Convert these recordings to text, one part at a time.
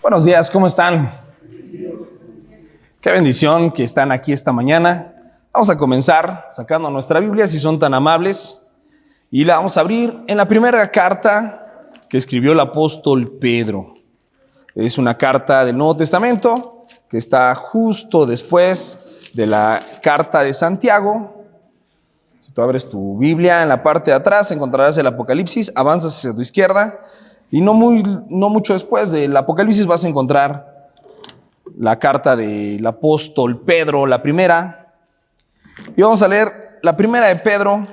Buenos días, ¿cómo están? Qué bendición que están aquí esta mañana. Vamos a comenzar sacando nuestra Biblia, si son tan amables, y la vamos a abrir en la primera carta que escribió el apóstol Pedro. Es una carta del Nuevo Testamento que está justo después de la carta de Santiago. Si tú abres tu Biblia, en la parte de atrás encontrarás el Apocalipsis, avanzas hacia tu izquierda y no mucho después del Apocalipsis vas a encontrar la carta del apóstol Pedro, la primera. Y vamos a leer la primera de Pedro,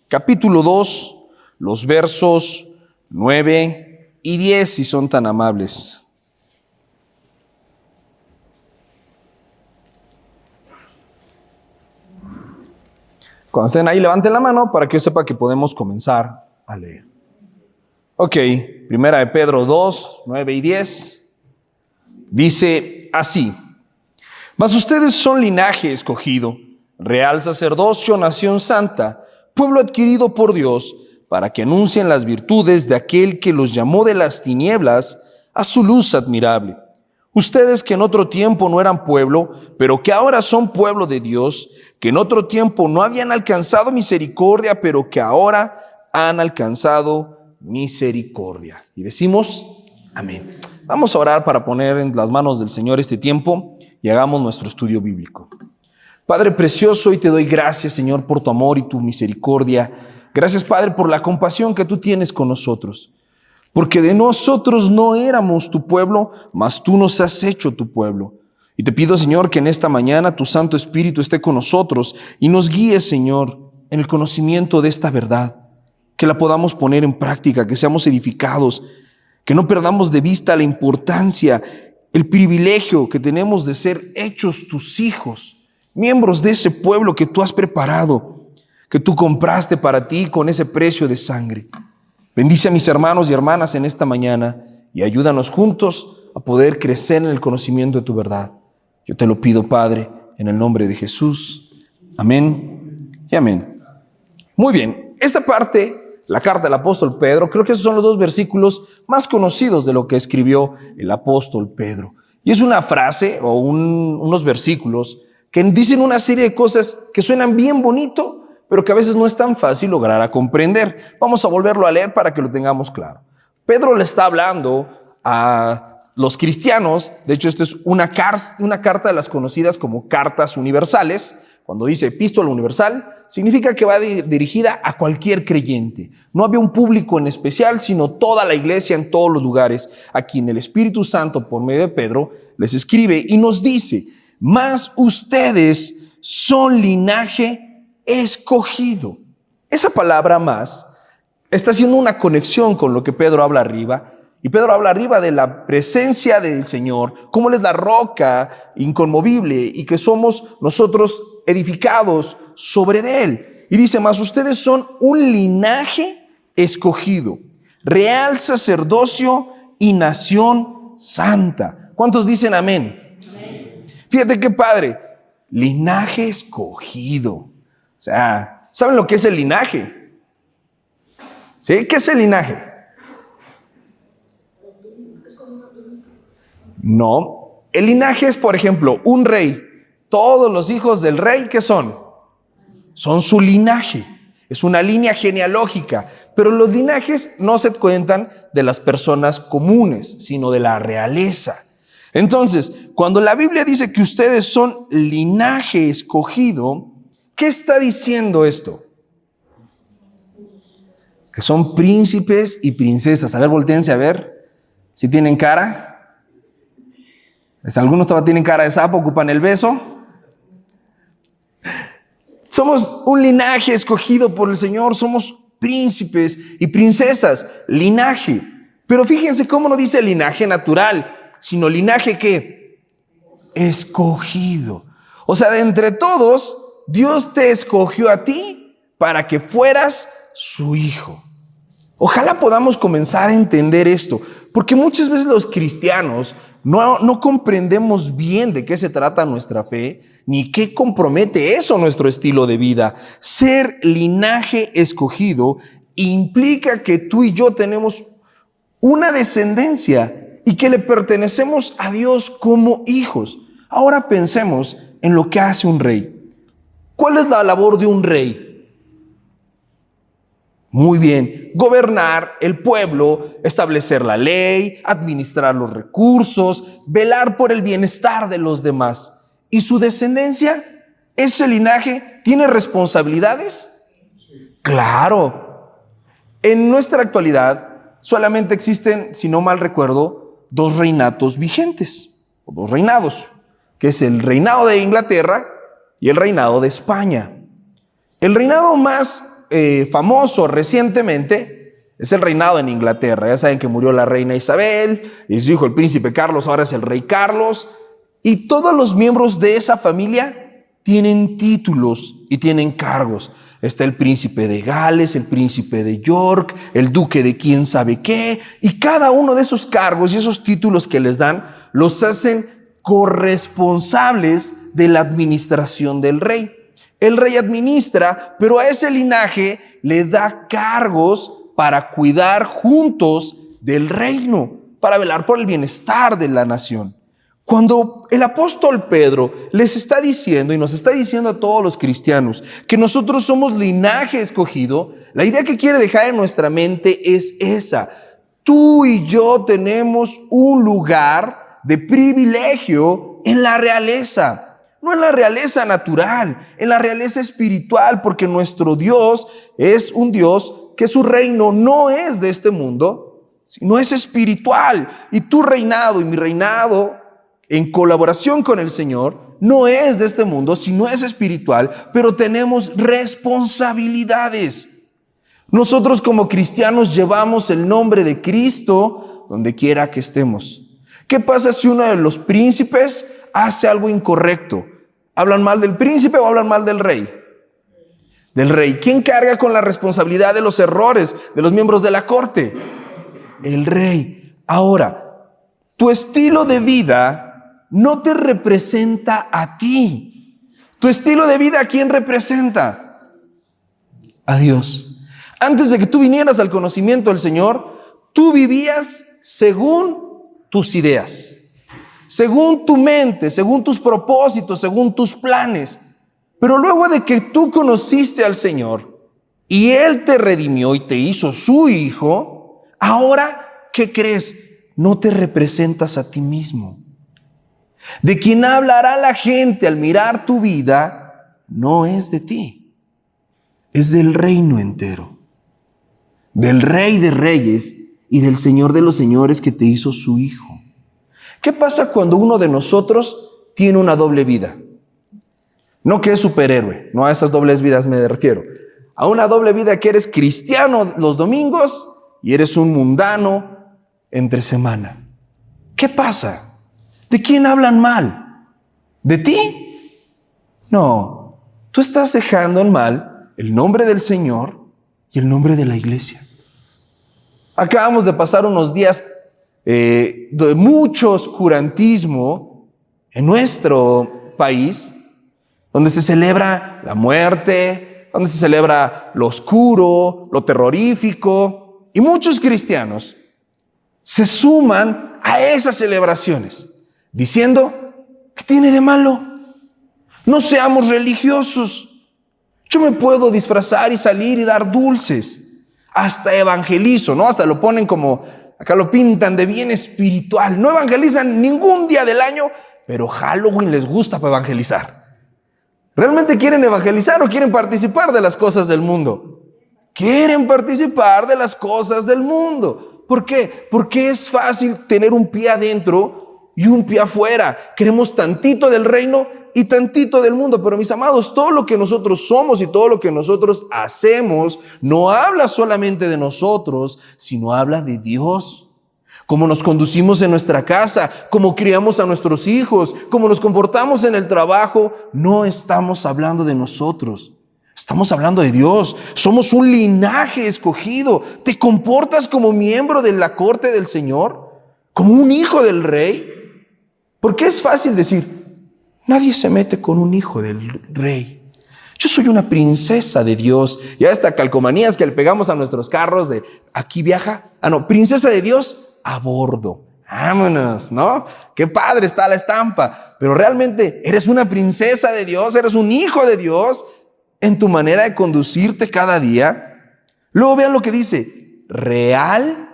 capítulo 2, los versos 9 y 10, si son tan amables. Cuando estén ahí, levanten la mano para que sepa que podemos comenzar a leer. Ok, primera de Pedro 2, 9 y 10. Dice así: Mas ustedes son linaje escogido, real sacerdocio, nación santa, pueblo adquirido por Dios, para que anuncien las virtudes de aquel que los llamó de las tinieblas a su luz admirable. Ustedes que en otro tiempo no eran pueblo, pero que ahora son pueblo de Dios, que en otro tiempo no habían alcanzado misericordia, pero que ahora han alcanzado misericordia. Y decimos amén. Vamos a orar para poner en las manos del Señor este tiempo y hagamos nuestro estudio bíblico. Padre precioso, hoy te doy gracias, Señor, por tu amor y tu misericordia. Gracias, Padre, por la compasión que tú tienes con nosotros. Porque de nosotros no éramos tu pueblo, mas tú nos has hecho tu pueblo. Y te pido, Señor, que en esta mañana tu Santo Espíritu esté con nosotros y nos guíe, Señor, en el conocimiento de esta verdad. Que la podamos poner en práctica, que seamos edificados, que no perdamos de vista la importancia, el privilegio que tenemos de ser hechos tus hijos, miembros de ese pueblo que tú has preparado, que tú compraste para ti con ese precio de sangre. Bendice a mis hermanos y hermanas en esta mañana y ayúdanos juntos a poder crecer en el conocimiento de tu verdad. Yo te lo pido, Padre, en el nombre de Jesús. Amén y amén. Muy bien, esta parte, la carta del apóstol Pedro, creo que esos son los dos versículos más conocidos de lo que escribió el apóstol Pedro. Y es una frase o unos versículos que dicen una serie de cosas que suenan bien bonito, pero que a veces no es tan fácil lograr a comprender. Vamos a volverlo a leer para que lo tengamos claro. Pedro le está hablando a los cristianos. De hecho, esta es una carta de las conocidas como cartas universales. Cuando dice epístola universal, significa que va dirigida a cualquier creyente. No había un público en especial, sino toda la iglesia en todos los lugares, a quien el Espíritu Santo, por medio de Pedro, les escribe y nos dice: mas ustedes son linaje escogido. Esa palabra más está haciendo una conexión con lo que Pedro habla arriba. Y Pedro habla arriba de la presencia del Señor, cómo Él es la roca inconmovible y que somos nosotros edificados sobre de Él. Y dice: mas ustedes son un linaje escogido, real sacerdocio y nación santa. ¿Cuántos dicen amén? Amén. Fíjate qué padre, linaje escogido. O sea, ¿saben lo que es el linaje? ¿Sí? ¿Qué es el linaje? No. El linaje es, por ejemplo, un rey. Todos los hijos del rey, ¿qué son? Son su linaje. Es una línea genealógica. Pero los linajes no se cuentan de las personas comunes, sino de la realeza. Entonces, cuando la Biblia dice que ustedes son linaje escogido, ¿qué está diciendo esto? Que son príncipes y princesas. A ver, voltéense a ver si tienen cara. Algunos todavía tienen cara de sapo, ocupan el beso. Somos un linaje escogido por el Señor. Somos príncipes y princesas. Linaje. Pero fíjense cómo no dice linaje natural, sino linaje ¿qué? Escogido. O sea, de entre todos, Dios te escogió a ti para que fueras su hijo. Ojalá podamos comenzar a entender esto, porque muchas veces los cristianos no comprendemos bien de qué se trata nuestra fe, ni qué compromete eso nuestro estilo de vida. Ser linaje escogido implica que tú y yo tenemos una descendencia y que le pertenecemos a Dios como hijos. Ahora pensemos en lo que hace un rey. ¿Cuál es la labor de un rey? Muy bien, gobernar el pueblo, establecer la ley, administrar los recursos, velar por el bienestar de los demás. ¿Y su descendencia? ¿Ese linaje tiene responsabilidades? Claro. En nuestra actualidad solamente existen, si no mal recuerdo, 2 reinatos vigentes, o 2 reinados, que es el reinado de Inglaterra y el reinado de España. El reinado más famoso recientemente es el reinado en Inglaterra. Ya saben que murió la reina Isabel y su hijo el príncipe Carlos ahora es el rey Carlos, y todos los miembros de esa familia tienen títulos y tienen cargos. Está el príncipe de Gales, el príncipe de York, el duque de quién sabe qué, y cada uno de esos cargos y esos títulos que les dan los hacen corresponsables de la administración del rey. El rey administra, pero a ese linaje le da cargos para cuidar juntos del reino, para velar por el bienestar de la nación. Cuando el apóstol Pedro les está diciendo y nos está diciendo a todos los cristianos que nosotros somos linaje escogido, la idea que quiere dejar en nuestra mente es esa. Tú y yo tenemos un lugar de privilegio en la realeza. No en la realeza natural, en la realeza espiritual, porque nuestro Dios es un Dios que su reino no es de este mundo, sino es espiritual. Y tu reinado y mi reinado, en colaboración con el Señor, no es de este mundo, sino es espiritual, pero tenemos responsabilidades. Nosotros como cristianos llevamos el nombre de Cristo donde quiera que estemos. ¿Qué pasa si uno de los príncipes hace algo incorrecto? ¿Hablan mal del príncipe o hablan mal del rey? Del rey. ¿Quién carga con la responsabilidad de los errores de los miembros de la corte? El rey. Ahora, tu estilo de vida no te representa a ti. Tu estilo de vida, ¿a quién representa? A Dios. Antes de que tú vinieras al conocimiento del Señor, tú vivías según tus ideas, según tu mente, según tus propósitos, según tus planes. Pero luego de que tú conociste al Señor y Él te redimió y te hizo su hijo, ahora, ¿qué crees? No te representas a ti mismo. De quien hablará la gente al mirar tu vida no es de ti, es del reino entero, del Rey de Reyes y del Señor de los Señores que te hizo su hijo. ¿Qué pasa cuando uno de nosotros tiene una doble vida? No que es superhéroe, no a esas dobles vidas me refiero. A una doble vida que eres cristiano los domingos y eres un mundano entre semana. ¿Qué pasa? ¿De quién hablan mal? ¿De ti? No, tú estás dejando en mal el nombre del Señor y el nombre de la iglesia. Acabamos de pasar unos días de mucho oscurantismo en nuestro país, donde se celebra la muerte, donde se celebra lo oscuro, lo terrorífico, y muchos cristianos se suman a esas celebraciones, diciendo, ¿qué tiene de malo? No seamos religiosos. Yo me puedo disfrazar y salir y dar dulces. Hasta evangelizo, ¿no? Hasta lo ponen como, acá lo pintan de bien espiritual. No evangelizan ningún día del año, pero Halloween les gusta para evangelizar. ¿Realmente quieren evangelizar o quieren participar de las cosas del mundo? Quieren participar de las cosas del mundo. ¿Por qué? Porque es fácil tener un pie adentro y un pie afuera. Queremos tantito del reino y tantito del mundo. Pero mis amados, todo lo que nosotros somos y todo lo que nosotros hacemos no habla solamente de nosotros, sino habla de Dios. Cómo nos conducimos en nuestra casa, cómo criamos a nuestros hijos, cómo nos comportamos en el trabajo, no estamos hablando de nosotros. Estamos hablando de Dios. Somos un linaje escogido. ¿Te comportas como miembro de la corte del Señor? ¿Como un hijo del rey? Porque es fácil decir, nadie se mete con un hijo del rey. Yo soy una princesa de Dios. Y hasta calcomanías que le pegamos a nuestros carros de aquí viaja. Princesa de Dios a bordo. Vámonos, ¿no? Qué padre está la estampa. Pero realmente eres una princesa de Dios, eres un hijo de Dios en tu manera de conducirte cada día. Luego vean lo que dice, real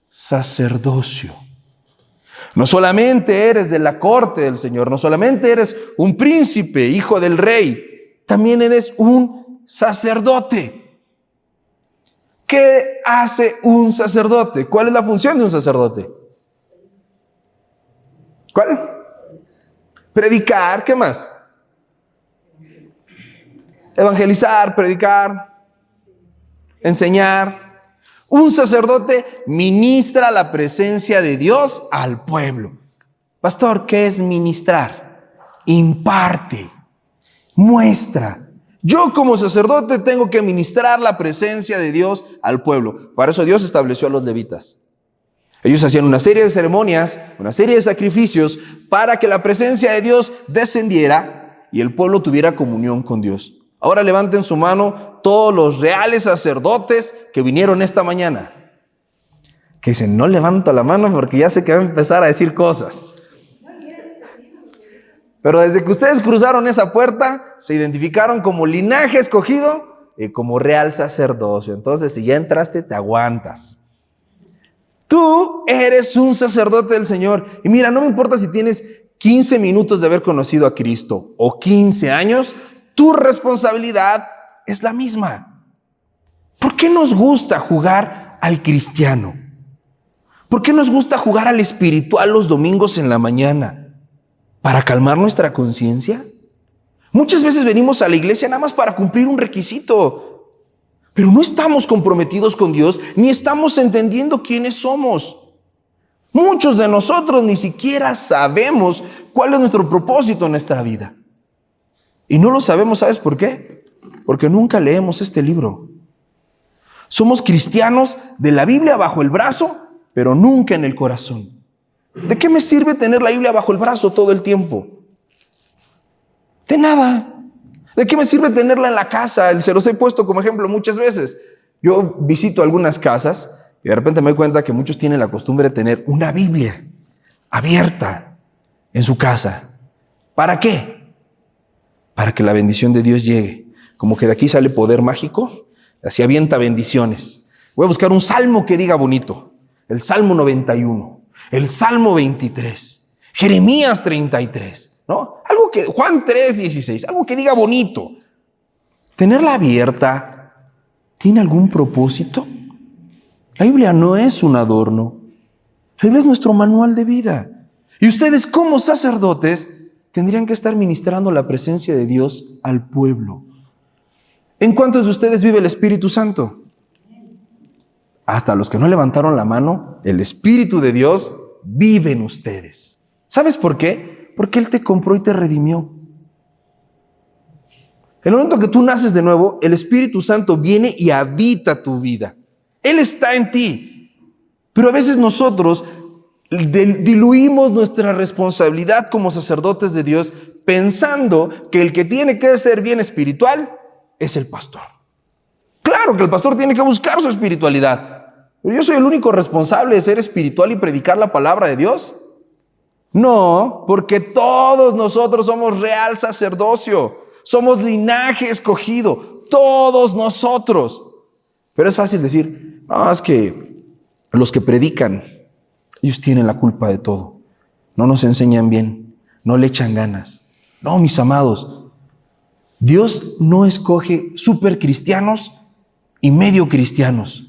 sacerdocio. No solamente eres de la corte del Señor, no solamente eres un príncipe, hijo del rey, también eres un sacerdote. ¿Qué hace un sacerdote? ¿Cuál es la función de un sacerdote? ¿Cuál? Predicar, ¿qué más? Evangelizar, predicar, enseñar. Un sacerdote ministra la presencia de Dios al pueblo. Pastor, ¿qué es ministrar? Imparte, muestra. Yo como sacerdote tengo que ministrar la presencia de Dios al pueblo. Para eso Dios estableció a los levitas. Ellos hacían una serie de ceremonias, una serie de sacrificios para que la presencia de Dios descendiera y el pueblo tuviera comunión con Dios. Ahora levanten su mano todos los reales sacerdotes que vinieron esta mañana. Que dicen, no levanto la mano porque ya sé que va a empezar a decir cosas. Pero desde que ustedes cruzaron esa puerta, se identificaron como linaje escogido y como real sacerdocio. Entonces, si ya entraste, te aguantas. Tú eres un sacerdote del Señor. Y mira, no me importa si tienes 15 minutos de haber conocido a Cristo o 15 años, tu responsabilidad es la misma. ¿Por qué nos gusta jugar al cristiano? ¿Por qué nos gusta jugar al espiritual los domingos en la mañana? ¿Para calmar nuestra conciencia? Muchas veces venimos a la iglesia nada más para cumplir un requisito, pero no estamos comprometidos con Dios ni estamos entendiendo quiénes somos. Muchos de nosotros ni siquiera sabemos cuál es nuestro propósito en nuestra vida. Y no lo sabemos, ¿sabes por qué? Porque nunca leemos este libro. Somos cristianos de la Biblia bajo el brazo, pero nunca en el corazón. ¿De qué me sirve tener la Biblia bajo el brazo todo el tiempo? De nada. ¿De qué me sirve tenerla en la casa? Se los he puesto como ejemplo muchas veces. Yo visito algunas casas y de repente me doy cuenta que muchos tienen la costumbre de tener una Biblia abierta en su casa. ¿Para qué? Para que la bendición de Dios llegue. Como que de aquí sale poder mágico, así avienta bendiciones. Voy a buscar un salmo que diga bonito. El Salmo 91, el Salmo 23, Jeremías 33, ¿no? Algo que, Juan 3:16, algo que diga bonito. ¿Tenerla abierta tiene algún propósito? La Biblia no es un adorno. La Biblia es nuestro manual de vida. Y ustedes como sacerdotes tendrían que estar ministrando la presencia de Dios al pueblo. ¿En cuántos de ustedes vive el Espíritu Santo? Hasta los que no levantaron la mano, el Espíritu de Dios vive en ustedes. ¿Sabes por qué? Porque Él te compró y te redimió. En el momento que tú naces de nuevo, el Espíritu Santo viene y habita tu vida. Él está en ti. Pero a veces nosotros diluimos nuestra responsabilidad como sacerdotes de Dios pensando que el que tiene que ser bien espiritual es el pastor. Claro que el pastor tiene que buscar su espiritualidad, pero yo soy el único responsable de ser espiritual y predicar la palabra de Dios. No, porque todos nosotros somos real sacerdocio, somos linaje escogido, todos nosotros. Pero es fácil decir, no, es que los que predican, ellos tienen la culpa de todo. No nos enseñan bien, no le echan ganas. No, mis amados, Dios no escoge super cristianos y medio cristianos.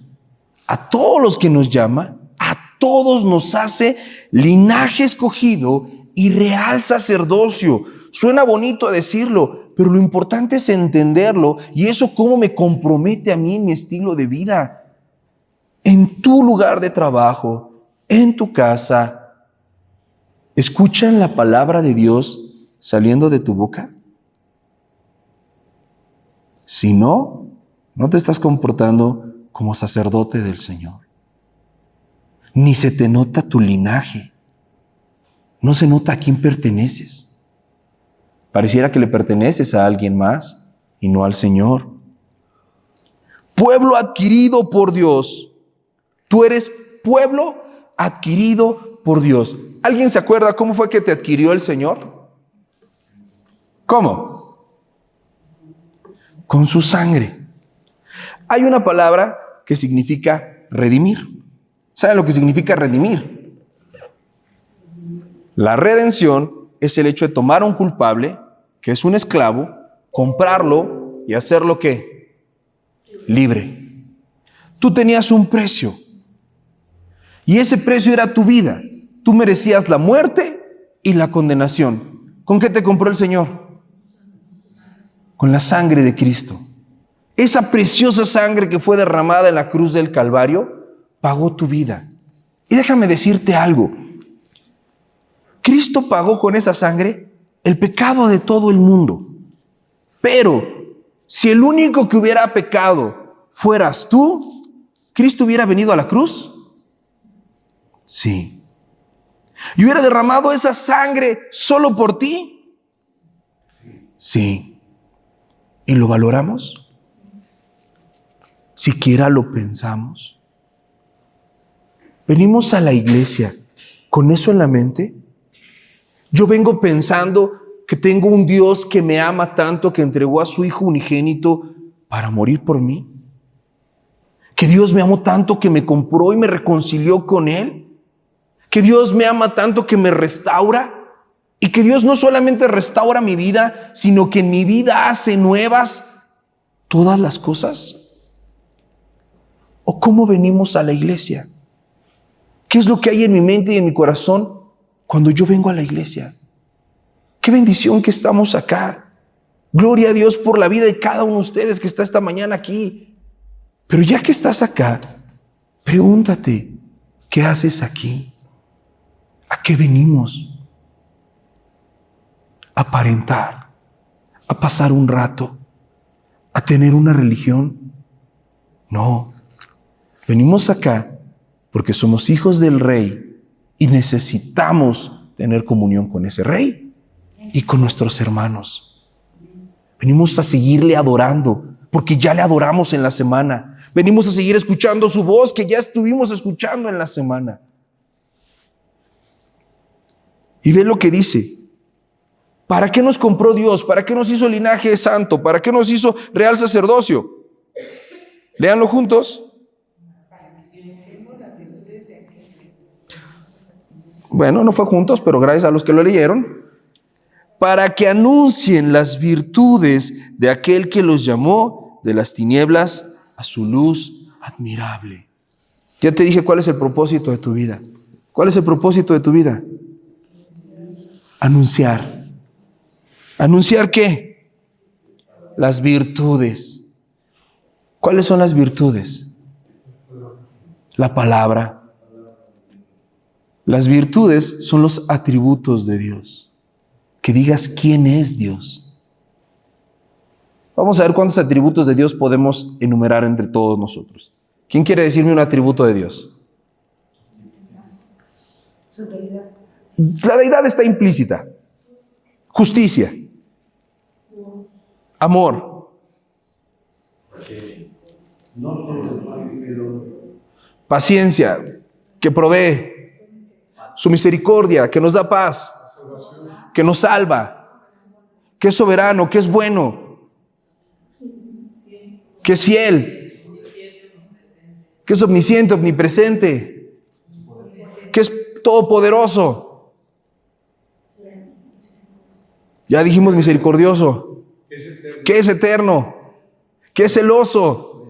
A todos los que nos llama, a todos nos hace linaje escogido y real sacerdocio. Suena bonito decirlo, pero lo importante es entenderlo y eso cómo me compromete a mí en mi estilo de vida. En tu lugar de trabajo, en tu casa, ¿escuchan la palabra de Dios saliendo de tu boca? Si no, no te estás comportando como sacerdote del Señor. Ni se te nota tu linaje. No se nota a quién perteneces. Pareciera que le perteneces a alguien más y no al Señor. Pueblo adquirido por Dios. Tú eres pueblo adquirido por Dios. ¿Alguien se acuerda cómo fue que te adquirió el Señor? ¿Cómo? Con su sangre. Hay una palabra que significa redimir. ¿Saben lo que significa redimir? La redención es el hecho de tomar a un culpable, que es un esclavo, comprarlo y hacerlo ¿qué? Libre. Tú tenías un precio y ese precio era tu vida. Tú merecías la muerte y la condenación. ¿Con qué te compró el Señor? Con la sangre de Cristo. Esa preciosa sangre que fue derramada en la cruz del Calvario pagó tu vida. Y déjame decirte algo. Cristo pagó con esa sangre el pecado de todo el mundo. Pero si el único que hubiera pecado fueras tú, ¿Cristo hubiera venido a la cruz? Sí. ¿Y hubiera derramado esa sangre solo por ti? Sí. ¿Y lo valoramos? ¿Siquiera lo pensamos? ¿Venimos a la iglesia con eso en la mente? Yo vengo pensando que tengo un Dios que me ama tanto que entregó a su Hijo unigénito para morir por mí. Que Dios me amó tanto que me compró y me reconcilió con Él. Que Dios me ama tanto que me restaura. Y que Dios no solamente restaura mi vida, sino que en mi vida hace nuevas todas las cosas. ¿O cómo venimos a la iglesia? ¿Qué es lo que hay en mi mente y en mi corazón cuando yo vengo a la iglesia? ¡Qué bendición que estamos acá! Gloria a Dios por la vida de cada uno de ustedes que está esta mañana aquí. Pero ya que estás acá, pregúntate, ¿qué haces aquí? ¿A qué venimos? ¿A aparentar? ¿A pasar un rato? ¿A tener una religión? No. Venimos acá porque somos hijos del Rey y necesitamos tener comunión con ese Rey y con nuestros hermanos. Venimos a seguirle adorando porque ya le adoramos en la semana. Venimos a seguir escuchando su voz que ya estuvimos escuchando en la semana. Y ve lo que dice. ¿Para qué nos compró Dios? ¿Para qué nos hizo linaje santo? ¿Para qué nos hizo real sacerdocio? Léanlo juntos. Bueno, no fue juntos, pero gracias a los que lo leyeron. Para que anuncien las virtudes de aquel que los llamó de las tinieblas a su luz admirable. Ya te dije cuál es el propósito de tu vida. ¿Cuál es el propósito de tu vida? Anunciar. ¿Anunciar qué? Las virtudes. ¿Cuáles son las virtudes? La palabra. Las virtudes son los atributos de Dios. Que digas quién es Dios. Vamos a ver cuántos atributos de Dios podemos enumerar entre todos nosotros. ¿Quién quiere decirme un atributo de Dios? Su deidad. La deidad está implícita. Justicia. Amor. Paciencia, que provee. Su misericordia, que nos da paz. Que nos salva. Que es soberano, que es bueno. Que es fiel. Que es omnisciente, omnipresente. Que es todopoderoso. Ya dijimos misericordioso. Que es eterno. Que es celoso.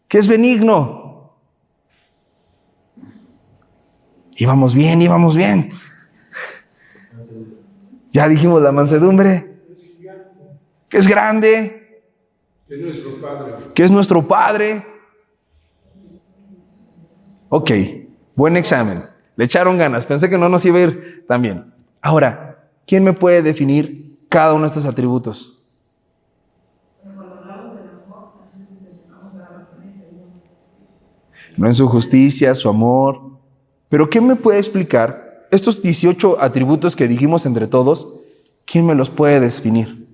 Que es benigno. Íbamos bien, íbamos bien. Ya dijimos la mansedumbre. Que es grande. Que es nuestro Padre. Que es nuestro Padre. Ok, buen examen. Le echaron ganas. Pensé que no nos iba a ir tan bien. Ahora, ¿quién me puede definir cada uno de estos atributos? No en su justicia, su amor. Pero ¿quién me puede explicar estos 18 atributos que dijimos entre todos? ¿Quién me los puede definir?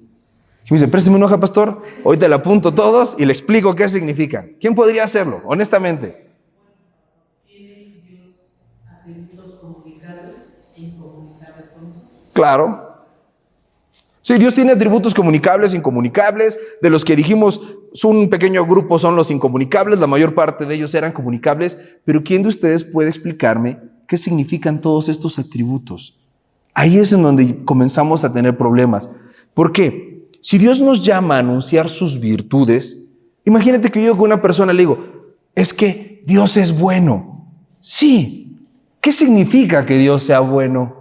Y me dice, préstame una hoja, pastor. Hoy te la apunto todos y le explico qué significan. ¿Quién podría hacerlo, honestamente? Claro. Sí, Dios tiene atributos comunicables, incomunicables. De los que dijimos, un pequeño grupo son los incomunicables, la mayor parte de ellos eran comunicables. Pero ¿quién de ustedes puede explicarme qué significan todos estos atributos? Ahí es en donde comenzamos a tener problemas. ¿Por qué? Si Dios nos llama a anunciar sus virtudes, imagínate que yo con una persona le digo, es que Dios es bueno. Sí. ¿Qué significa que Dios sea bueno?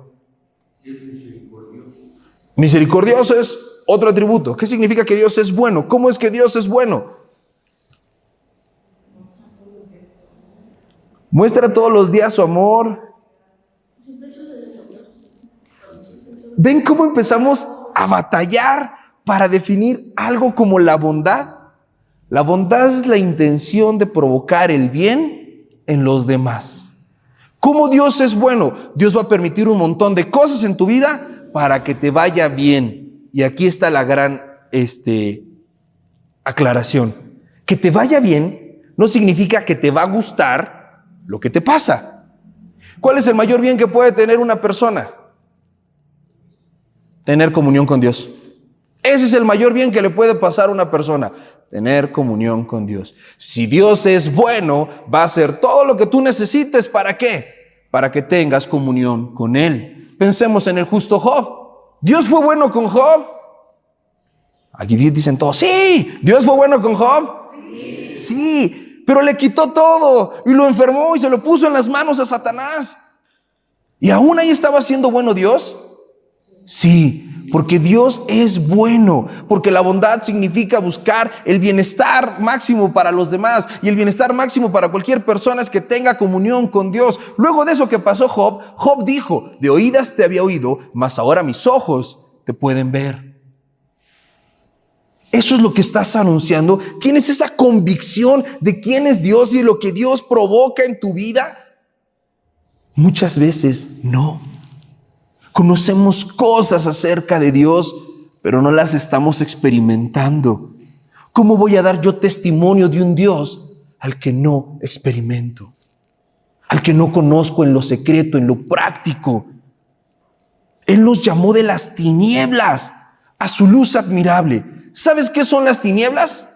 Misericordioso es otro atributo. ¿Qué significa que Dios es bueno? ¿Cómo es que Dios es bueno? Muestra todos los días su amor. ¿Ven cómo empezamos a batallar para definir algo como la bondad? La bondad es la intención de provocar el bien en los demás. ¿Cómo Dios es bueno? Dios va a permitir un montón de cosas en tu vida para que te vaya bien. Y aquí está la gran aclaración. Que te vaya bien no significa que te va a gustar lo que te pasa. ¿Cuál es el mayor bien que puede tener una persona? Tener comunión con Dios. Ese es el mayor bien que le puede pasar a una persona. Tener comunión con Dios. Si Dios es bueno, va a hacer todo lo que tú necesites. ¿Para qué? Para que tengas comunión con Él. Pensemos en el justo Job. ¿Dios fue bueno con Job? Aquí dicen todos, sí, ¿Dios fue bueno con Job? Sí. Sí, pero le quitó todo y lo enfermó y se lo puso en las manos a Satanás. ¿Y aún ahí estaba siendo bueno Dios? Sí, porque Dios es bueno, porque la bondad significa buscar el bienestar máximo para los demás, y el bienestar máximo para cualquier persona es que tenga comunión con Dios. Luego de eso que pasó Job, Job dijo, de oídas te había oído, mas ahora mis ojos te pueden ver. Eso es lo que estás anunciando. ¿Tienes esa convicción de quién es Dios y de lo que Dios provoca en tu vida? Muchas veces no. Conocemos cosas acerca de Dios, pero no las estamos experimentando. ¿Cómo voy a dar yo testimonio de un Dios al que no experimento? Al que no conozco en lo secreto, en lo práctico. Él nos llamó de las tinieblas a su luz admirable. ¿Sabes qué son las tinieblas?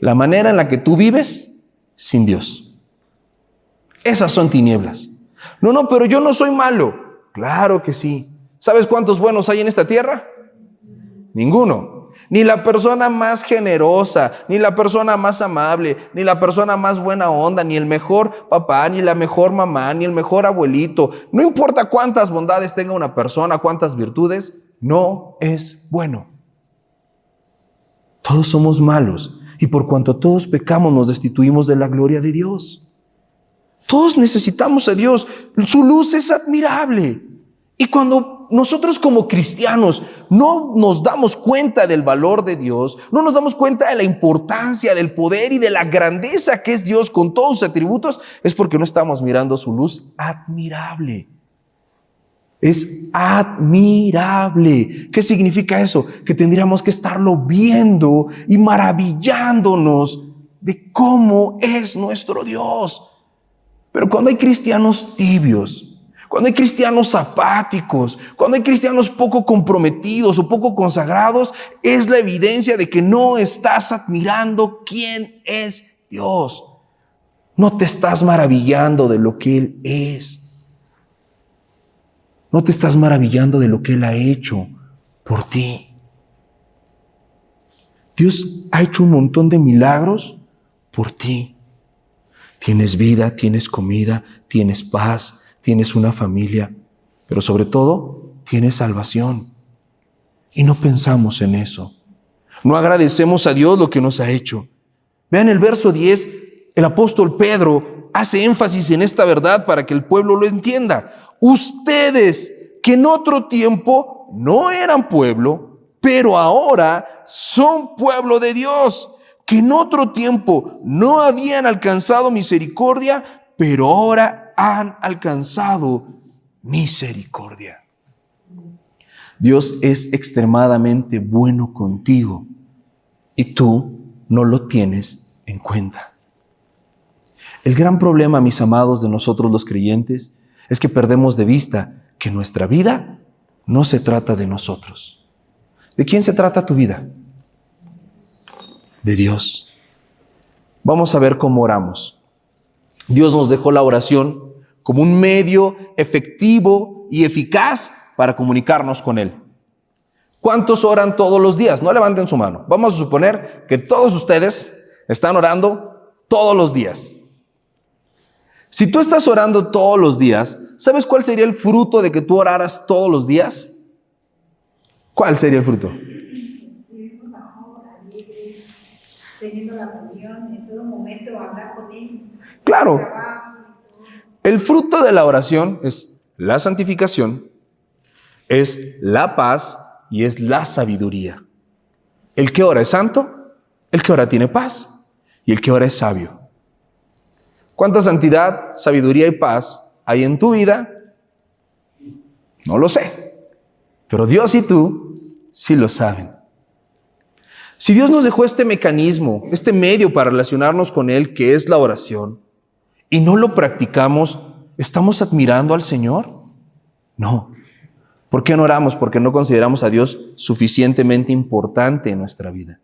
La manera en la que tú vives sin Dios. Esas son tinieblas. No, pero yo no soy malo. Claro que sí. ¿Sabes cuántos buenos hay en esta tierra? Ninguno. Ni la persona más generosa, ni la persona más amable, ni la persona más buena onda, ni el mejor papá, ni la mejor mamá, ni el mejor abuelito. No importa cuántas bondades tenga una persona, cuántas virtudes, no es bueno. Todos somos malos, y por cuanto todos pecamos, nos destituimos de la gloria de Dios. Todos necesitamos a Dios. Su luz es admirable. Y cuando nosotros como cristianos no nos damos cuenta del valor de Dios, no nos damos cuenta de la importancia, del poder y de la grandeza que es Dios con todos sus atributos, es porque no estamos mirando su luz admirable. Es admirable. ¿Qué significa eso? Que tendríamos que estarlo viendo y maravillándonos de cómo es nuestro Dios. Pero cuando hay cristianos tibios, cuando hay cristianos apáticos, cuando hay cristianos poco comprometidos o poco consagrados, es la evidencia de que no estás admirando quién es Dios. No te estás maravillando de lo que Él es. No te estás maravillando de lo que Él ha hecho por ti. Dios ha hecho un montón de milagros por ti. Tienes vida, tienes comida, tienes paz, tienes una familia, pero sobre todo tienes salvación. Y no pensamos en eso. No agradecemos a Dios lo que nos ha hecho. Vean el verso 10, el apóstol Pedro hace énfasis en esta verdad para que el pueblo lo entienda. Ustedes que en otro tiempo no eran pueblo, pero ahora son pueblo de Dios, que en otro tiempo no habían alcanzado misericordia, pero ahora han alcanzado misericordia. Dios es extremadamente bueno contigo y tú no lo tienes en cuenta. El gran problema, mis amados, de nosotros los creyentes es que perdemos de vista que nuestra vida no se trata de nosotros. ¿De quién se trata tu vida? De Dios. Vamos a ver cómo oramos. Dios nos dejó la oración como un medio efectivo y eficaz para comunicarnos con Él. ¿Cuántos oran todos los días? No levanten su mano. Vamos a suponer que todos ustedes están orando todos los días. Si tú estás orando todos los días, ¿sabes cuál sería el fruto de que tú oraras todos los días? ¿Cuál sería el fruto? Teniendo la comunión, en todo momento hablar con Él. Claro. El fruto de la oración es la santificación, es la paz y es la sabiduría. El que ora es santo, el que ora tiene paz y el que ora es sabio. ¿Cuánta santidad, sabiduría y paz hay en tu vida? No lo sé, pero Dios y tú sí lo saben. Si Dios nos dejó este mecanismo, este medio para relacionarnos con Él, que es la oración, y no lo practicamos, ¿estamos admirando al Señor? No. ¿Por qué no oramos? Porque no consideramos a Dios suficientemente importante en nuestra vida.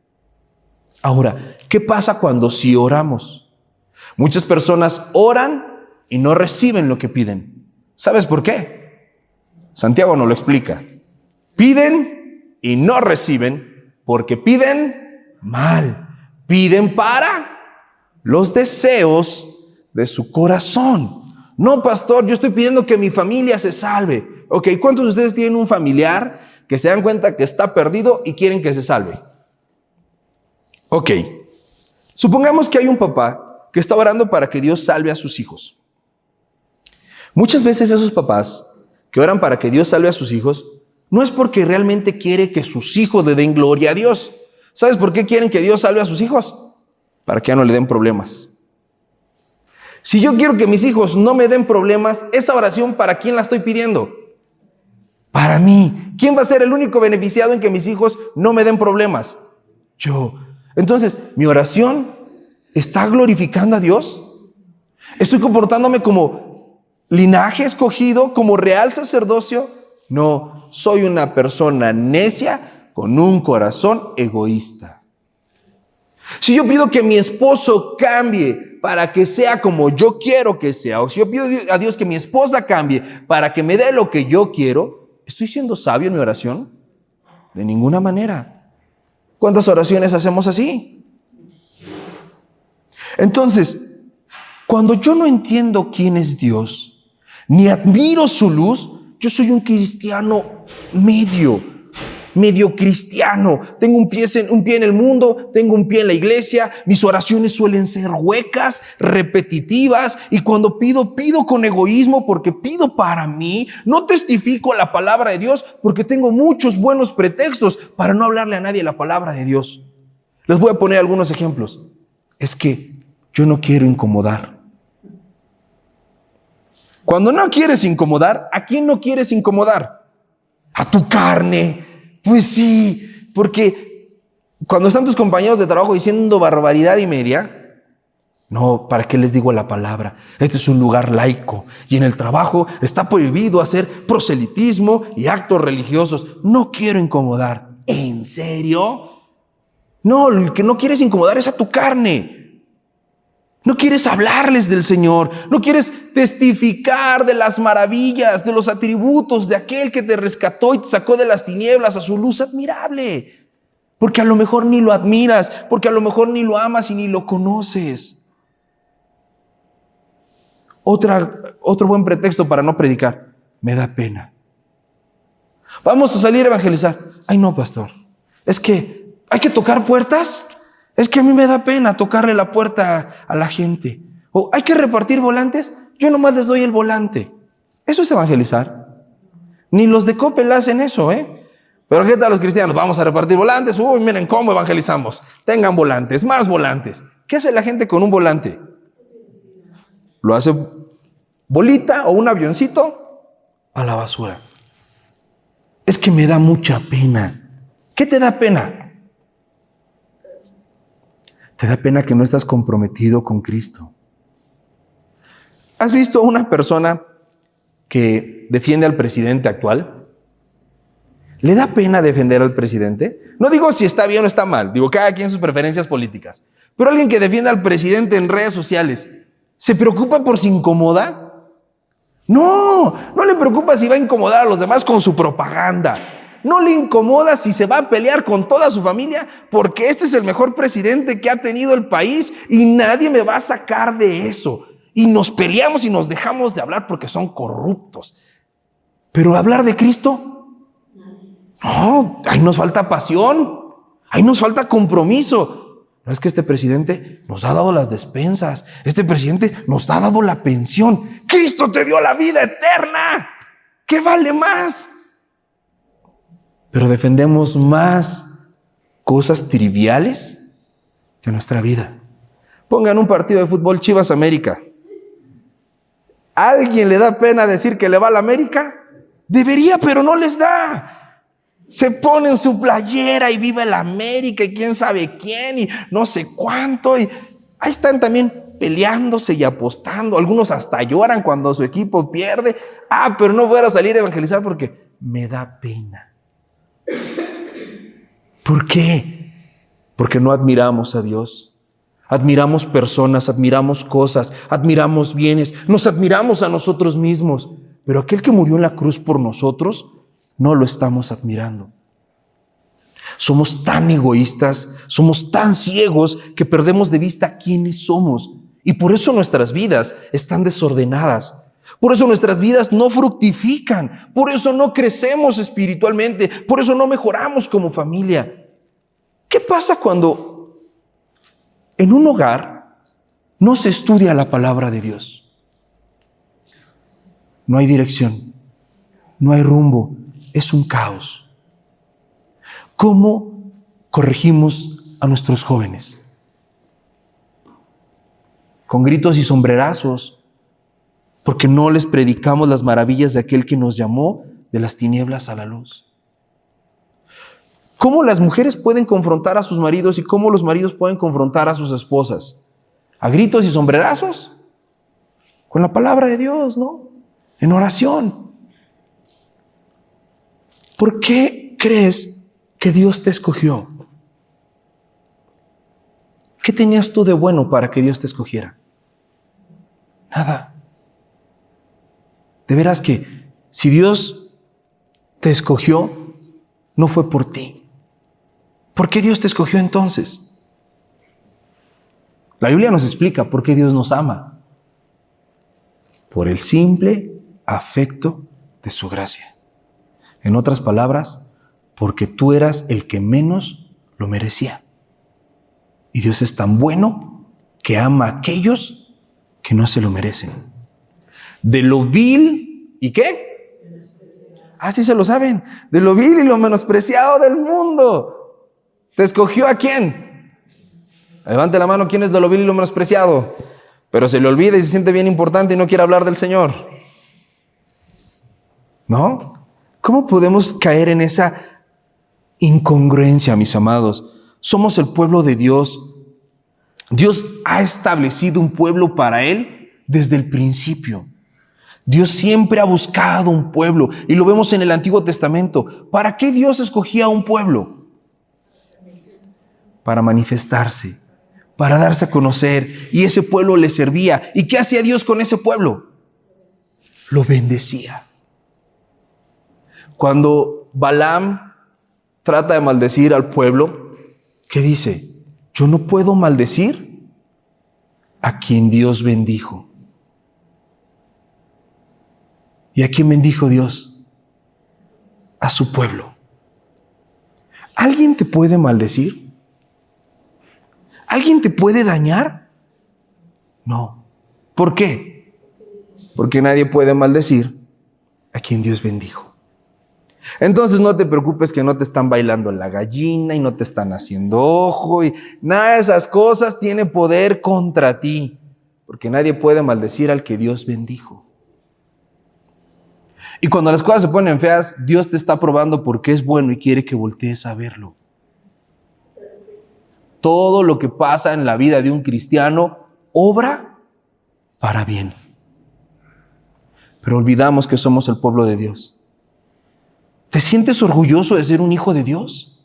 Ahora, ¿qué pasa cuando sí oramos? Muchas personas oran y no reciben lo que piden. ¿Sabes por qué? Santiago nos lo explica. Piden y no reciben porque piden mal. Piden para los deseos de su corazón. No, pastor, yo estoy pidiendo que mi familia se salve. Ok, ¿cuántos de ustedes tienen un familiar que se dan cuenta que está perdido y quieren que se salve? Ok, supongamos que hay un papá que está orando para que Dios salve a sus hijos. Muchas veces esos papás que oran para que Dios salve a sus hijos, no es porque realmente quiere que sus hijos le den gloria a Dios. ¿Sabes por qué quieren que Dios salve a sus hijos? Para que ya no le den problemas. Si yo quiero que mis hijos no me den problemas, esa oración, ¿para quién la estoy pidiendo? Para mí. ¿Quién va a ser el único beneficiado en que mis hijos no me den problemas? Yo. Entonces, ¿mi oración está glorificando a Dios? ¿Estoy comportándome como linaje escogido, como real sacerdocio? No, soy una persona necia con un corazón egoísta. Si yo pido que mi esposo cambie para que sea como yo quiero que sea, o si yo pido a Dios que mi esposa cambie para que me dé lo que yo quiero, ¿estoy siendo sabio en mi oración? De ninguna manera. ¿Cuántas oraciones hacemos así? Entonces, cuando yo no entiendo quién es Dios, ni admiro su luz, yo soy un cristiano medio cristiano. Tengo un pie en el mundo, tengo un pie en la iglesia, mis oraciones suelen ser huecas, repetitivas, y cuando pido con egoísmo porque pido para mí, no testifico la palabra de Dios porque tengo muchos buenos pretextos para no hablarle a nadie la palabra de Dios. Les voy a poner algunos ejemplos. Es que yo no quiero incomodar. Cuando no quieres incomodar, ¿a quién no quieres incomodar? A tu carne. Pues sí, porque cuando están tus compañeros de trabajo diciendo barbaridad y media, no, ¿para qué les digo la palabra? Este es un lugar laico y en el trabajo está prohibido hacer proselitismo y actos religiosos. No quiero incomodar. ¿En serio? No, el que no quieres incomodar es a tu carne. No quieres hablarles del Señor, no quieres testificar de las maravillas, de los atributos de aquel que te rescató y te sacó de las tinieblas a su luz admirable. Porque a lo mejor ni lo admiras, porque a lo mejor ni lo amas y ni lo conoces. Otro buen pretexto para no predicar, me da pena. Vamos a salir a evangelizar. Ay no, pastor, es que hay que tocar puertas. Es que a mí me da pena tocarle la puerta a la gente. O hay que repartir volantes. Yo nomás les doy el volante. Eso es evangelizar. Ni los de Coppel hacen eso, ¿eh? Pero ¿qué tal los cristianos? Vamos a repartir volantes. Uy, miren cómo evangelizamos. Tengan volantes, más volantes. ¿Qué hace la gente con un volante? Lo hace bolita o un avioncito a la basura. Es que me da mucha pena. ¿Qué te da pena? Te da pena que no estás comprometido con Cristo. ¿Has visto a una persona que defiende al presidente actual? ¿Le da pena defender al presidente? No digo si está bien o está mal, digo cada quien sus preferencias políticas. Pero alguien que defiende al presidente en redes sociales, ¿se preocupa por si incomoda? No le preocupa si va a incomodar a los demás con su propaganda. No le incomoda si se va a pelear con toda su familia, porque este es el mejor presidente que ha tenido el país y nadie me va a sacar de eso. Y nos peleamos y nos dejamos de hablar porque son corruptos. Pero hablar de Cristo, no, ahí nos falta pasión, ahí nos falta compromiso. No es que este presidente nos ha dado las despensas, este presidente nos ha dado la pensión. Cristo te dio la vida eterna. ¿Qué vale más? Pero defendemos más cosas triviales que nuestra vida. Pongan un partido de fútbol Chivas América. ¿Alguien le da pena decir que le va a la América? Debería, pero no les da. Se ponen su playera y vive la América y quién sabe quién y no sé cuánto. Y ahí están también peleándose y apostando. Algunos hasta lloran cuando su equipo pierde. Pero no voy a salir a evangelizar porque me da pena. ¿Por qué? Porque no admiramos a Dios. Admiramos personas, admiramos cosas, admiramos bienes, nos admiramos a nosotros mismos. Pero aquel que murió en la cruz por nosotros, no lo estamos admirando. Somos tan egoístas, somos tan ciegos que perdemos de vista quiénes somos. Y por eso nuestras vidas están desordenadas. Por eso nuestras vidas no fructifican. Por eso no crecemos espiritualmente. Por eso no mejoramos como familia. ¿Qué pasa cuando en un hogar no se estudia la palabra de Dios? No hay dirección, no hay rumbo. Es un caos. ¿Cómo corregimos a nuestros jóvenes? Con gritos y sombrerazos, porque no les predicamos las maravillas de aquel que nos llamó de las tinieblas a la luz. ¿Cómo las mujeres pueden confrontar a sus maridos y cómo los maridos pueden confrontar a sus esposas? ¿A gritos y sombrerazos? Con la palabra de Dios, ¿no? En oración. ¿Por qué crees que Dios te escogió? ¿Qué tenías tú de bueno para que Dios te escogiera? Nada. De veras que si Dios te escogió, no fue por ti. ¿Por qué Dios te escogió entonces? La Biblia nos explica por qué Dios nos ama. Por el simple afecto de su gracia. En otras palabras, porque tú eras el que menos lo merecía. Y Dios es tan bueno que ama a aquellos que no se lo merecen. De lo vil, ¿y qué? Sí se lo saben. De lo vil y lo menospreciado del mundo. ¿Te escogió a quién? Levante la mano, ¿quién es de lo vil y lo menospreciado? Pero se le olvida y se siente bien importante y no quiere hablar del Señor. ¿No? ¿Cómo podemos caer en esa incongruencia, mis amados? Somos el pueblo de Dios. Dios ha establecido un pueblo para Él desde el principio. Dios siempre ha buscado un pueblo y lo vemos en el Antiguo Testamento. ¿Para qué Dios escogía un pueblo? Para manifestarse, para darse a conocer, y ese pueblo le servía. ¿Y qué hacía Dios con ese pueblo? Lo bendecía. Cuando Balaam trata de maldecir al pueblo, ¿qué dice? Yo no puedo maldecir a quien Dios bendijo. ¿Y a quién bendijo Dios? A su pueblo. ¿Alguien te puede maldecir? ¿Alguien te puede dañar? No. ¿Por qué? Porque nadie puede maldecir a quien Dios bendijo. Entonces no te preocupes que no te están bailando la gallina y no te están haciendo ojo y nada de esas cosas tiene poder contra ti, porque nadie puede maldecir al que Dios bendijo. Y cuando las cosas se ponen feas, Dios te está probando porque es bueno y quiere que voltees a verlo. Todo lo que pasa en la vida de un cristiano obra para bien. pero olvidamos que somos el pueblo de Dios. ¿Te sientes orgulloso de ser un hijo de Dios?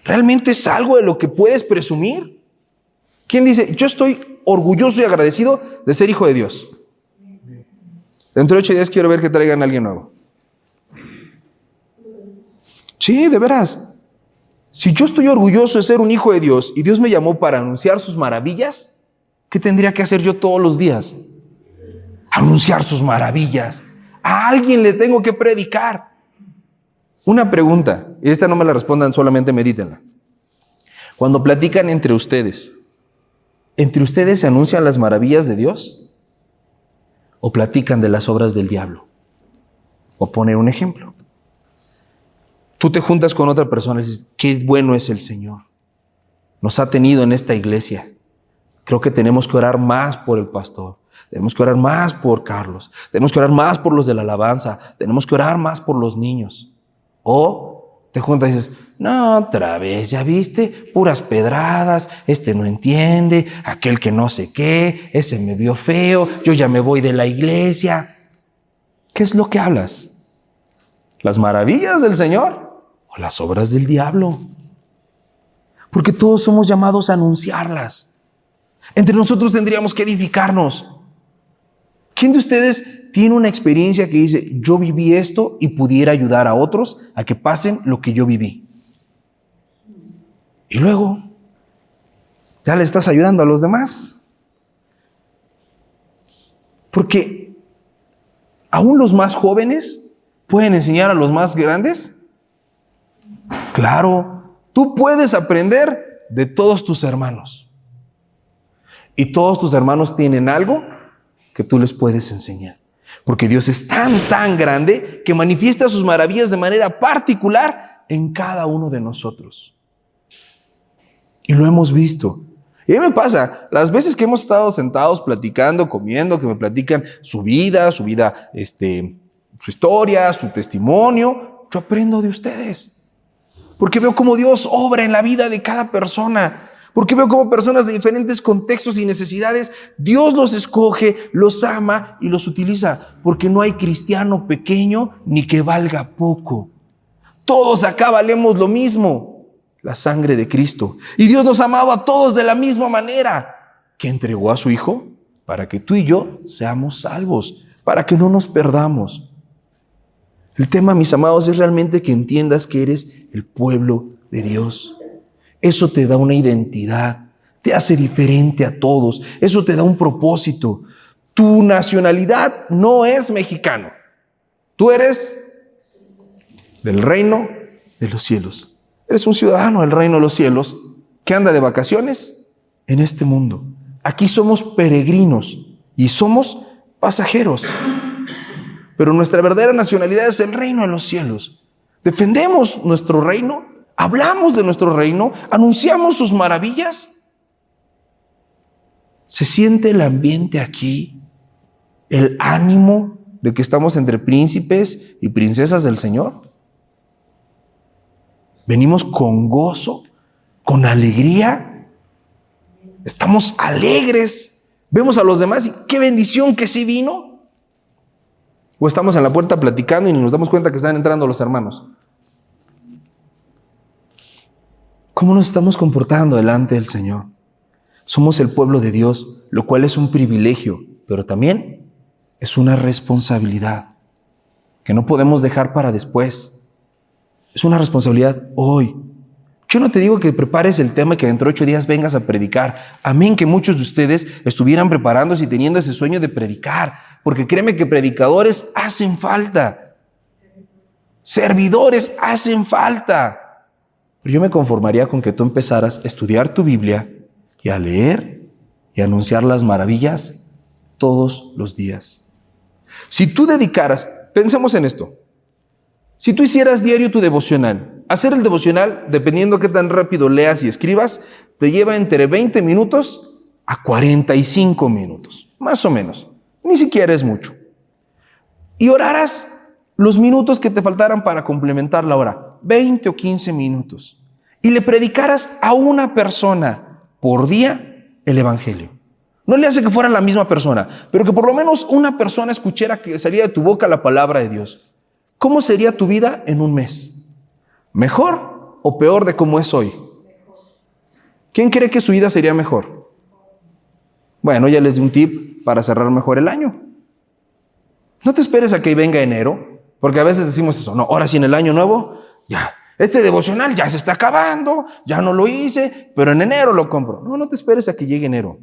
¿Realmente es algo de lo que puedes presumir? ¿Quién dice, yo estoy orgulloso y agradecido de ser hijo de Dios? Dentro de 8 días quiero ver que traigan a alguien nuevo. Sí, de veras. Si yo estoy orgulloso de ser un hijo de Dios y Dios me llamó para anunciar sus maravillas, ¿qué tendría que hacer yo todos los días? Anunciar sus maravillas. A alguien le tengo que predicar. Una pregunta, y esta no me la respondan, solamente medítenla. Cuando platican ¿entre ustedes se anuncian las maravillas de Dios? ¿O platican de las obras del diablo? O poner un ejemplo. Tú te juntas con otra persona y dices, qué bueno es el Señor. Nos ha tenido en esta iglesia. Creo que tenemos que orar más por el pastor. Tenemos que orar más por Carlos. Tenemos que orar más por los de la alabanza. Tenemos que orar más por los niños. O te juntas y dices, no, otra vez, ya viste, puras pedradas, este no entiende, aquel que no sé qué, ese me vio feo, yo ya me voy de la iglesia. ¿Qué es lo que hablas? ¿Las maravillas del Señor o las obras del diablo? Porque todos somos llamados a anunciarlas. Entre nosotros tendríamos que edificarnos. ¿Quién de ustedes tiene una experiencia que dice, yo viví esto y pudiera ayudar a otros a que pasen lo que yo viví? Y luego, ya le estás ayudando a los demás. Porque aún los más jóvenes pueden enseñar a los más grandes. Claro, tú puedes aprender de todos tus hermanos. Y todos tus hermanos tienen algo que tú les puedes enseñar. Porque Dios es tan grande que manifiesta sus maravillas de manera particular en cada uno de nosotros. Y lo hemos visto. Y a mí me pasa, las veces que hemos estado sentados platicando, comiendo, que me platican su vida, su historia, su testimonio, yo aprendo de ustedes. Porque veo cómo Dios obra en la vida de cada persona. Porque veo cómo personas de diferentes contextos y necesidades, Dios los escoge, los ama y los utiliza. Porque no hay cristiano pequeño ni que valga poco. Todos acá valemos lo mismo, la sangre de Cristo. Y Dios nos ha amado a todos de la misma manera, que entregó a su Hijo para que tú y yo seamos salvos, para que no nos perdamos. El tema, mis amados, es realmente que entiendas que eres el pueblo de Dios. Eso te da una identidad, te hace diferente a todos, eso te da un propósito. Tu nacionalidad no es mexicano, tú eres del reino de los cielos. Eres un ciudadano del reino de los cielos que anda de vacaciones en este mundo. Aquí somos peregrinos y somos pasajeros, pero nuestra verdadera nacionalidad es el reino de los cielos. Defendemos nuestro reino. Hablamos de nuestro reino, anunciamos sus maravillas. ¿Se siente el ambiente aquí? ¿El ánimo de que estamos entre príncipes y princesas del Señor? Venimos con gozo, con alegría. Estamos alegres. Vemos a los demás y qué bendición que sí vino. O estamos en la puerta platicando y ni nos damos cuenta que están entrando los hermanos. ¿Cómo nos estamos comportando delante del Señor? Somos el pueblo de Dios, lo cual es un privilegio, pero también es una responsabilidad que no podemos dejar para después. Es una responsabilidad hoy. Yo no te digo que prepares el tema y que dentro de 8 días vengas a predicar. Amén, que muchos de ustedes estuvieran preparándose y teniendo ese sueño de predicar, porque créeme que predicadores hacen falta. Servidores hacen falta. Pero yo me conformaría con que tú empezaras a estudiar tu Biblia y a leer y a anunciar las maravillas todos los días. Si tú dedicaras, pensemos en esto, si tú hicieras diario tu devocional, hacer el devocional, dependiendo qué tan rápido leas y escribas, te lleva entre 20 minutos a 45 minutos, más o menos, ni siquiera es mucho. Y oraras los minutos que te faltaran para complementar la hora, 20 o 15 minutos, y le predicaras a una persona por día el Evangelio. No le hace que fuera la misma persona, pero que por lo menos una persona escuchara que salía de tu boca la palabra de Dios. ¿Cómo sería tu vida en un mes? ¿Mejor o peor de cómo es hoy? ¿Quién cree que su vida sería mejor? Bueno, ya les di un tip para cerrar mejor el año. No te esperes a que venga enero, porque a veces decimos eso, no, ahora sí en el año nuevo, ya, este devocional ya se está acabando, ya no lo hice, pero en enero lo compro. No, no te esperes a que llegue enero.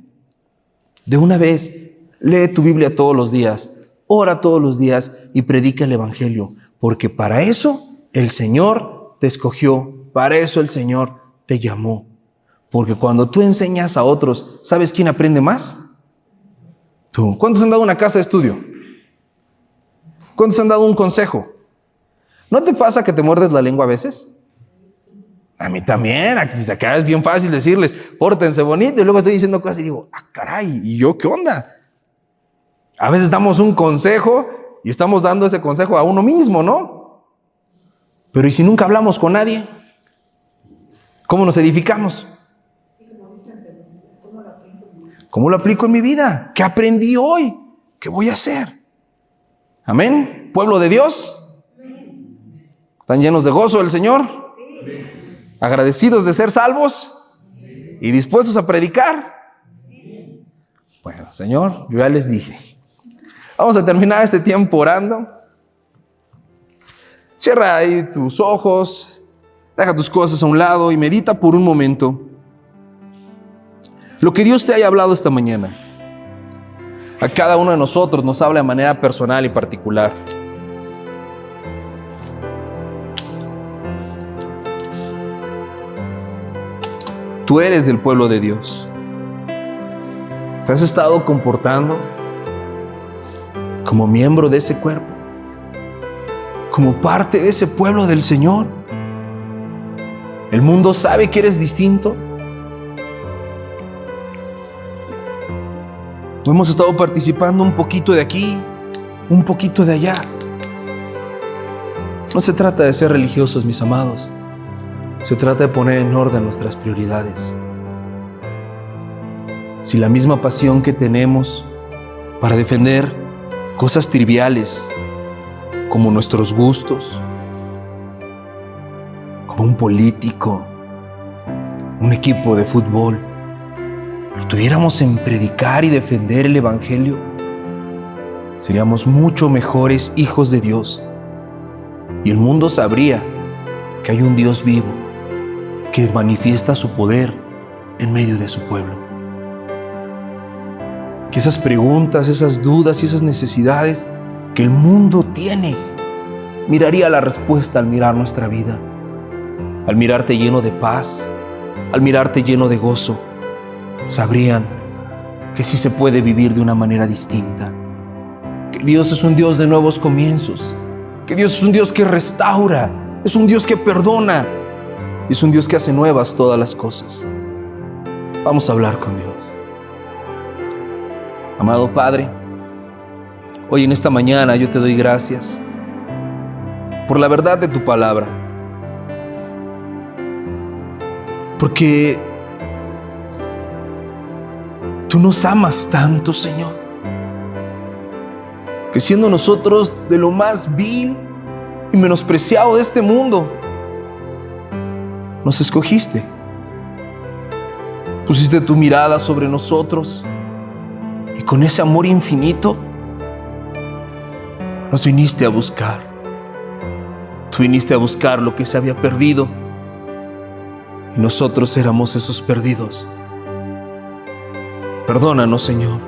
De una vez, lee tu Biblia todos los días, ora todos los días y predica el Evangelio, porque para eso el Señor te escogió, para eso el Señor te llamó. Porque cuando tú enseñas a otros, ¿sabes quién aprende más? Tú. ¿Cuántos han dado una casa de estudio? ¿Cuántos han dado un consejo? ¿No te pasa que te muerdes la lengua a veces? A mí también, acá es bien fácil decirles, pórtense bonito, y luego estoy diciendo cosas y digo, caray, ¿y yo qué onda? A veces damos un consejo y estamos dando ese consejo a uno mismo, ¿no? Pero ¿y si nunca hablamos con nadie? ¿Cómo nos edificamos? ¿Cómo lo aplico en mi vida? ¿Qué aprendí hoy? ¿Qué voy a hacer? ¿Amén? ¿Pueblo de Dios? ¿Están llenos de gozo del Señor? ¿Agradecidos de ser salvos? ¿Y dispuestos a predicar? Bueno, Señor, yo ya les dije. Vamos a terminar este tiempo orando. Cierra ahí tus ojos, deja tus cosas a un lado y medita por un momento lo que Dios te haya hablado esta mañana. A cada uno de nosotros nos habla de manera personal y particular. Tú eres del pueblo de Dios. ¿Te has estado comportando como miembro de ese cuerpo? Como parte de ese pueblo del Señor. ¿El mundo sabe que eres distinto? ¿O hemos estado participando un poquito de aquí, un poquito de allá? No se trata de ser religiosos, mis amados. Se trata de poner en orden nuestras prioridades. Si la misma pasión que tenemos para defender cosas triviales como nuestros gustos, como un político, un equipo de fútbol, lo tuviéramos en predicar y defender el Evangelio, seríamos mucho mejores hijos de Dios. Y el mundo sabría que hay un Dios vivo que manifiesta su poder en medio de su pueblo. Que esas preguntas, esas dudas y esas necesidades que el mundo tiene, miraría la respuesta al mirar nuestra vida, al mirarte lleno de paz, al mirarte lleno de gozo. Sabrían que sí se puede vivir de una manera distinta, que Dios es un Dios de nuevos comienzos, que Dios es un Dios que restaura, es un Dios que perdona, es un Dios que hace nuevas todas las cosas. Vamos a hablar con Dios. Amado Padre, hoy en esta mañana yo te doy gracias por la verdad de tu palabra, porque tú nos amas tanto, Señor, que siendo nosotros de lo más vil y menospreciado de este mundo, nos escogiste. Pusiste tu mirada sobre nosotros y con ese amor infinito nos viniste a buscar. Tú viniste a buscar lo que se había perdido y nosotros éramos esos perdidos. Perdónanos, Señor,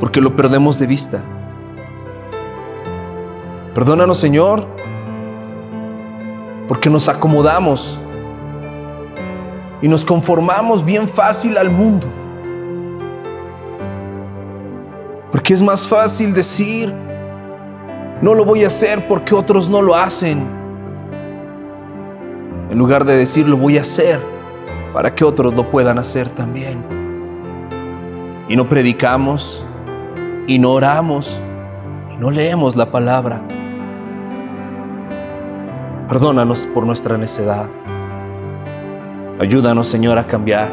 porque lo perdemos de vista. Perdónanos, Señor, porque nos acomodamos y nos conformamos bien fácil al mundo. Porque es más fácil decir, no lo voy a hacer porque otros no lo hacen, en lugar de decir, lo voy a hacer para que otros lo puedan hacer también. Y no predicamos, y no oramos, y no leemos la palabra. Perdónanos por nuestra necedad. Ayúdanos, Señor, a cambiar.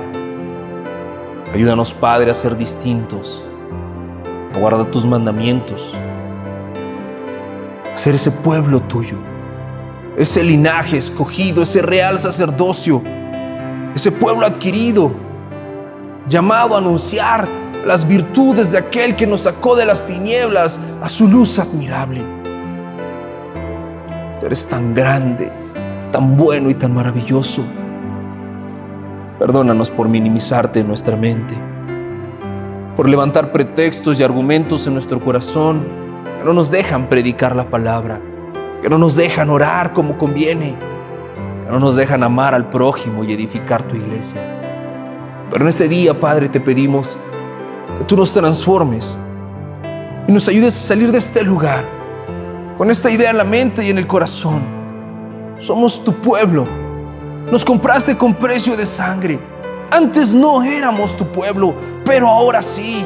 Ayúdanos, Padre, a ser distintos, a guardar tus mandamientos, a ser ese pueblo tuyo, ese linaje escogido, ese real sacerdocio, ese pueblo adquirido, llamado a anunciar las virtudes de aquel que nos sacó de las tinieblas a su luz admirable. Tú eres tan grande, tan bueno y tan maravilloso. Perdónanos por minimizarte en nuestra mente, por levantar pretextos y argumentos en nuestro corazón que no nos dejan predicar la palabra, que no nos dejan orar como conviene, que no nos dejan amar al prójimo y edificar tu iglesia. Pero en este día, Padre, te pedimos que tú nos transformes y nos ayudes a salir de este lugar con esta idea en la mente y en el corazón. Somos tu pueblo. Nos compraste con precio de sangre. Antes no éramos tu pueblo, pero ahora sí.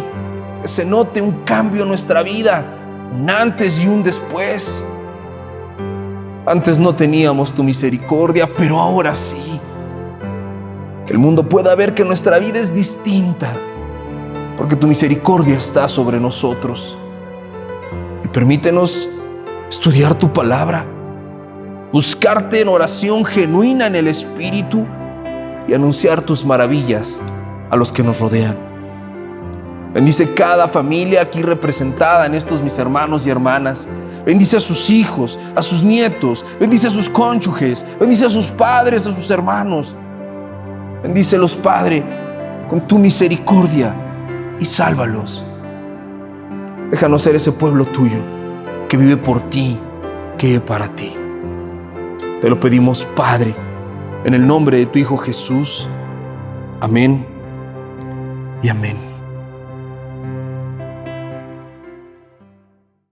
Que se note un cambio en nuestra vida, un antes y un después. Antes no teníamos tu misericordia, pero ahora sí. Que el mundo pueda ver que nuestra vida es distinta, porque tu misericordia está sobre nosotros. Y permítenos estudiar tu palabra, buscarte en oración genuina en el Espíritu y anunciar tus maravillas a los que nos rodean. Bendice cada familia aquí representada en estos mis hermanos y hermanas. Bendice a sus hijos, a sus nietos, bendice a sus cónyuges, bendice a sus padres, a sus hermanos. Bendícelos, Padre, con tu misericordia y sálvalos. Déjanos ser ese pueblo tuyo que vive por ti, que vive para ti. Te lo pedimos, Padre, en el nombre de tu Hijo Jesús. Amén y amén.